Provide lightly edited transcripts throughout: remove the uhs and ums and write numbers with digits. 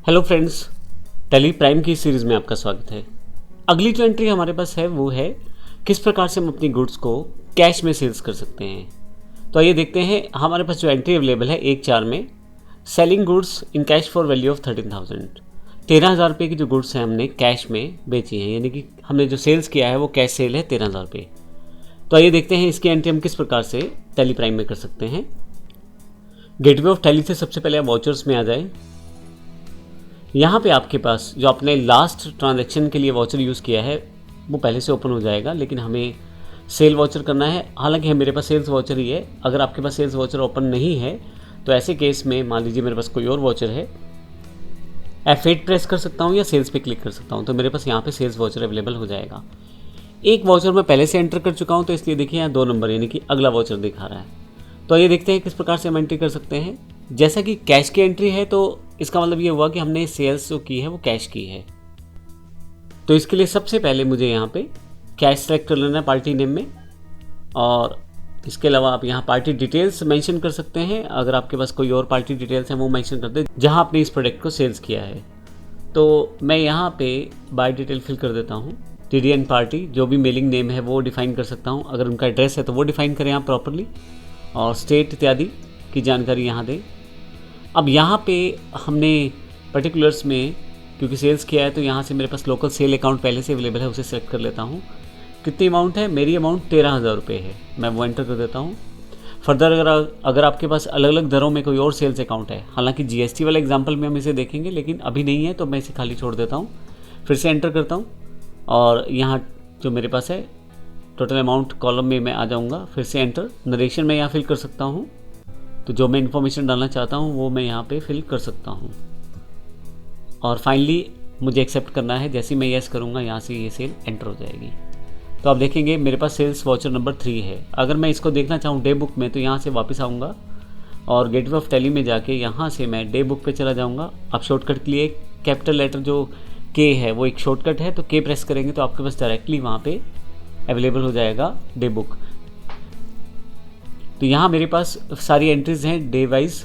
Hello friends, tally prime की series में आपका स्वागत है। अगली जो एंट्री हमारे पास है वो है किस प्रकार से हम अपनी गुड्स को कैश में सेल्स कर सकते हैं। तो आइए देखते हैं हमारे पास जो एंट्री अवेलेबल है 1/4 में, selling goods in cash for value of 13,000। 13,000 रुपये की जो गुड्स हैं हमने कैश में बेची हैं, यानी कि हमने जो सेल्स किया है वो कैश सेल है 13,000 रुपये। तो आइए देखते हैं इसकी एंट्री हम किस प्रकार से टैली प्राइम में कर सकते हैं। गेटवे ऑफ टैली से सबसे पहले आप वाउचर्स में आ जाएं। यहाँ पे आपके पास जो आपने लास्ट ट्रांजैक्शन के लिए वाउचर यूज़ किया है वो पहले से ओपन हो जाएगा, लेकिन हमें सेल वाउचर करना है। हालांकि मेरे पास सेल्स वाउचर ही है। अगर आपके पास सेल्स वाउचर ओपन नहीं है तो ऐसे केस में मान लीजिए मेरे पास कोई और वाउचर है, F8 प्रेस कर सकता हूँ या सेल्स पे क्लिक कर सकता हूँ, तो मेरे पास यहाँ पे सेल्स वाउचर अवेलेबल हो जाएगा। एक वाउचर मैं पहले से एंटर कर चुका हूँ, तो इसलिए देखिए यहाँ 2 नंबर यानी कि अगला वाउचर दिखा रहा है। तो ये देखते हैं किस प्रकार से हम एंट्री कर सकते हैं। जैसा कि कैश की एंट्री है तो इसका मतलब ये हुआ कि हमने सेल्स जो की है वो कैश की है। तो इसके लिए सबसे पहले मुझे यहाँ पे कैश सेलेक्ट कर लेना है पार्टी नेम में, और इसके अलावा आप यहाँ पार्टी डिटेल्स मेंशन कर सकते हैं। अगर आपके पास कोई और पार्टी डिटेल्स हैं वो मेंशन कर दें जहाँ आपने इस प्रोडक्ट को सेल्स किया है। तो मैं यहाँ पे बाय डिटेल फिल कर देता हूँ। TDN पार्टी जो भी मेलिंग नेम है वो डिफाइन कर सकता हूँ। अगर उनका एड्रेस है तो वो डिफाइन करें आप प्रॉपरली, और स्टेट इत्यादि की जानकारी यहाँ दें। अब यहाँ पे हमने पर्टिकुलर्स में क्योंकि सेल्स किया है तो यहाँ से मेरे पास लोकल सेल अकाउंट पहले से अवेलेबल है, उसे सेलेक्ट कर लेता हूँ। कितनी अमाउंट है? मेरी अमाउंट 13,000 रुपये है, मैं वो एंटर कर देता हूँ। फर्दर अगर आपके पास अलग अलग दरों में कोई और सेल्स अकाउंट है, हालांकि GST वाले एग्जाम्पल में हम इसे देखेंगे लेकिन अभी नहीं है, तो मैं इसे खाली छोड़ देता हूँ। फिर से एंटर करता हूँ और यहाँ जो मेरे पास है टोटल अमाउंट कॉलम में मैं आ जाऊँगा। फिर से एंटर। नरेशन में यहाँ फिल कर सकता हूँ, तो जो मैं इन्फॉर्मेशन डालना चाहता हूँ वो मैं यहाँ पे फिल कर सकता हूँ। और फाइनली मुझे एक्सेप्ट करना है। जैसे ही मैं यस करूँगा यहाँ से ये सेल एंटर हो जाएगी। तो आप देखेंगे मेरे पास सेल्स वाउचर नंबर 3 है। अगर मैं इसको देखना चाहूँ डे बुक में तो यहाँ से वापस आऊँगा और गेटवे ऑफ टैली में जाके यहाँ से मैं डे बुक पे चला जाऊँगा। आप शॉर्टकट के लिए कैपिटल लेटर जो K है वो एक शॉर्टकट है, तो K प्रेस करेंगे तो आपके पास डायरेक्टली वहाँ पे अवेलेबल हो जाएगा डे बुक। तो यहाँ मेरे पास सारी एंट्रीज़ हैं डे वाइज।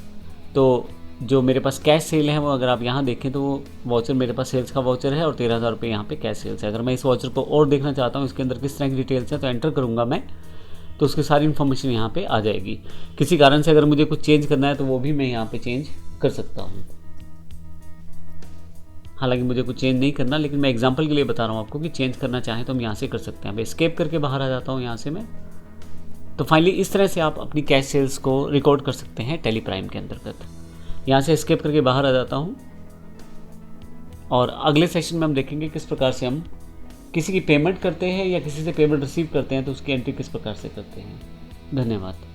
तो जो मेरे पास कैश सेल है वो अगर आप यहाँ देखें तो वो वाउचर मेरे पास सेल्स का वाउचर है और 13,000 रुपये यहाँ पे कैश सेल्स है। अगर मैं इस वाउचर को और देखना चाहता हूँ इसके अंदर किस तरह की डिटेल्स हैं तो एंटर करूँगा मैं, तो उसकी सारी इन्फॉर्मेशन यहाँ पे आ जाएगी। किसी कारण से अगर मुझे कुछ चेंज करना है तो वो भी मैं यहाँ पे चेंज कर सकता हूँ। हालांकि मुझे कुछ चेंज नहीं करना, लेकिन मैं एग्जाम्पल के लिए बता रहा हूँ आपको कि चेंज करना चाहें तो हम यहाँ से कर सकते हैं। अब एस्केप करके बाहर आ जाता हूँ यहाँ से मैं। तो फाइनली इस तरह से आप अपनी कैश सेल्स को रिकॉर्ड कर सकते हैं टैली प्राइम के अंतर्गत। यहाँ से एस्केप करके बाहर आ जाता हूँ और अगले सेशन में हम देखेंगे किस प्रकार से हम किसी की पेमेंट करते हैं या किसी से पेमेंट रिसीव करते हैं तो उसकी एंट्री किस प्रकार से करते हैं। धन्यवाद।